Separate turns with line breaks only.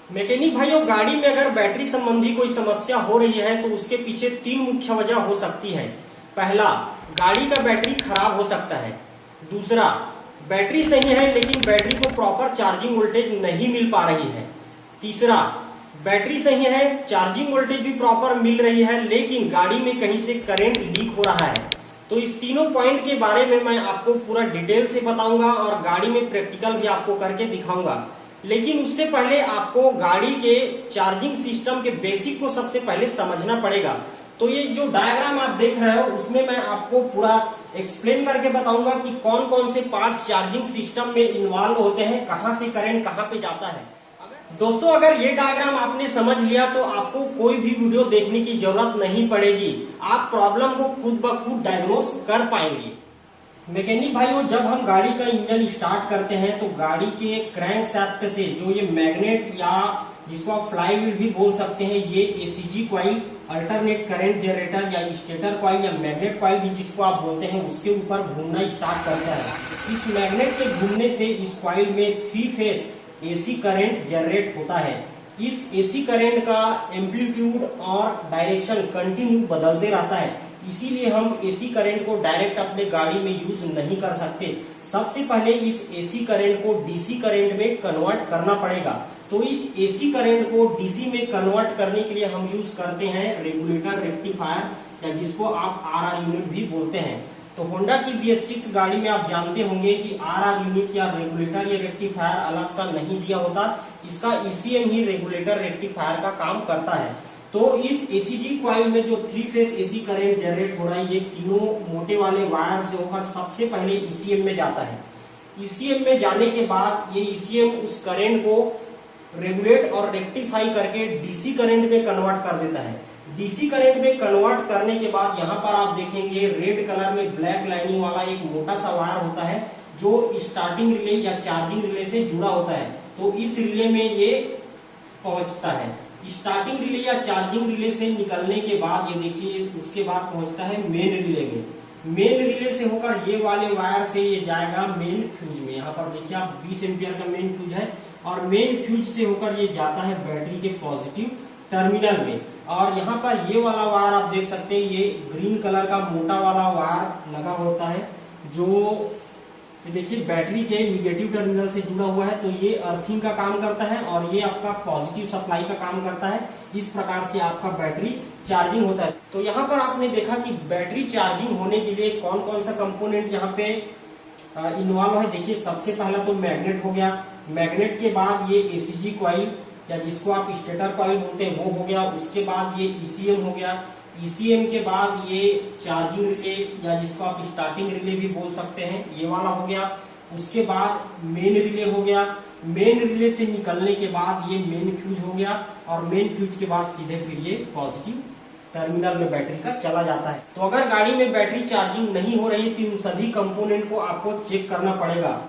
Mechanic भाइयों, गाड़ी में अगर बैटरी संबंधी कोई समस्या हो रही है तो उसके पीछे तीन मुख्य वजह हो सकती है। पहला, गाड़ी का बैटरी खराब हो सकता है। दूसरा, बैटरी सही है लेकिन बैटरी को प्रॉपर चार्जिंग वोल्टेज नहीं मिल पा रही है। तीसरा, बैटरी सही है, चार्जिंग वोल्टेज भी प्रॉपर मिल रही है लेकिन गाड़ी में कहीं से करंट लीक हो रहा है। तो इस तीनों पॉइंट के बारे में मैं आपको पूरा डिटेल से बताऊंगा और गाड़ी में प्रैक्टिकल भी आपको करके दिखाऊंगा। लेकिन उससे पहले आपको गाड़ी के चार्जिंग सिस्टम के बेसिक को सबसे पहले समझना पड़ेगा। तो ये जो डायग्राम आप देख रहे हो उसमें मैं आपको पूरा एक्सप्लेन करके बताऊंगा कि कौन कौन से पार्ट्स चार्जिंग सिस्टम में इन्वॉल्व होते हैं, कहां से करंट कहां पे जाता है। दोस्तों, अगर ये डायग्राम आपने समझ लिया तो आपको कोई भी वीडियो देखने की जरूरत नहीं पड़ेगी। आप प्रॉब्लम को खुद ब खुद डायग्नोस कर पाएंगे। मैकेनिक भाइयों, जब हम गाड़ी का इंजन स्टार्ट करते हैं तो गाड़ी के क्रैंक शाफ्ट से जो ये मैग्नेट या जिसको आप फ्लाई व्हील भी बोल सकते हैं, ये ACG coil, alternate current generator या स्टेटर कॉइल या मैग्नेट कॉइल भी जिसको आप बोलते हैं, उसके ऊपर घूमना स्टार्ट करता है। इस मैग्नेट के घूमने से इस कॉइल में 3 फेज एसी करंट जनरेट होता है। इस एसी करंट का एम्पलीट्यूड और डायरेक्शन कंटिन्यू बदलते रहता है, इसीलिए हम एसी करंट को डायरेक्ट अपने गाड़ी में यूज नहीं कर सकते। सबसे पहले इस एसी करंट को डीसी करंट में कन्वर्ट करना पड़ेगा। तो इस एसी करंट को डीसी में कन्वर्ट करने के लिए हम यूज करते हैं रेगुलेटर रेक्टिफायर या जिसको आप आरआर यूनिट भी बोलते हैं। तो होंडा की BS6 गाड़ी में आप जानते होंगे कि आरआर यूनिट या रेगुलेटर या रेक्टिफायर अलग सा नहीं दिया होता, इसका ईसीएम ही रेगुलेटर रेक्टिफायर का काम करता है। तो इस एसीजी कॉइल में जो 3 फेज एसी करंट जनरेट हो रहा है, ये तीनों मोटे वाले वायर से होकर सबसे पहले ईसीएम में जाता है। ईसीएम में जाने के बाद ये ईसीएम उस करंट को रेगुलेट और रेक्टिफाई करके डीसी करंट में कन्वर्ट कर देता है। डीसी करंट में कन्वर्ट करने के बाद यहाँ पर आप देखेंगे रेड कलर में ब्लैक लाइनिंग वाला एक मोटा सा वायर होता है जो स्टार्टिंग रिले या चार्जिंग रिले से जुड़ा होता है। तो इस रिले में ये पहुंचता है। स्टार्टिंग रिले या चार्जिंग रिले से निकलने के बाद ये देखिए उसके बाद पहुंचता है मेन रिले में। मेन रिले से होकर ये वाले वायर से ये जाएगा मेन फ्यूज में। यहाँ पर देखिए आप 20 एम्पियर का मेन फ्यूज है और मेन फ्यूज से होकर ये जाता है बैटरी के पॉजिटिव टर्मिनल में। और यहाँ पर ये वाला वायर आप देख सकते हैं, ये ग्रीन कलर का मोटा वाला वायर लगा होता है जो ये देखिए बैटरी के निगेटिव टर्मिनल से जुड़ा हुआ है। तो ये अर्थिंग का काम करता है और ये आपका पॉजिटिव सप्लाई का काम करता है। इस प्रकार से आपका बैटरी चार्जिंग होता है। तो यहाँ पर आपने देखा कि बैटरी चार्जिंग होने के लिए कौन कौन सा कंपोनेंट यहाँ पे इन्वॉल्व है। देखिए सबसे पहला तो मैग्नेट हो गया, मैग्नेट के बाद ये एसीजी कॉइल या जिसको आप स्टेटर कॉइल बोलते हैं वो हो गया। उसके बाद ये ईसीएम हो गया, ईसीएम के बाद ये चार्जिंग रिले या जिसको आप स्टार्टिंग रिले भी बोल सकते हैं, ये वाला हो गया। उसके बाद मेन रिले हो गया, मेन रिले से निकलने के बाद ये मेन फ्यूज हो गया और मेन फ्यूज के बाद सीधे फिर ये पॉजिटिव टर्मिनल में बैटरी का चला जाता है। तो अगर गाड़ी में बैटरी चार्जिंग नहीं हो रही तो इन सभी कंपोनेंट को आपको चेक करना पड़ेगा।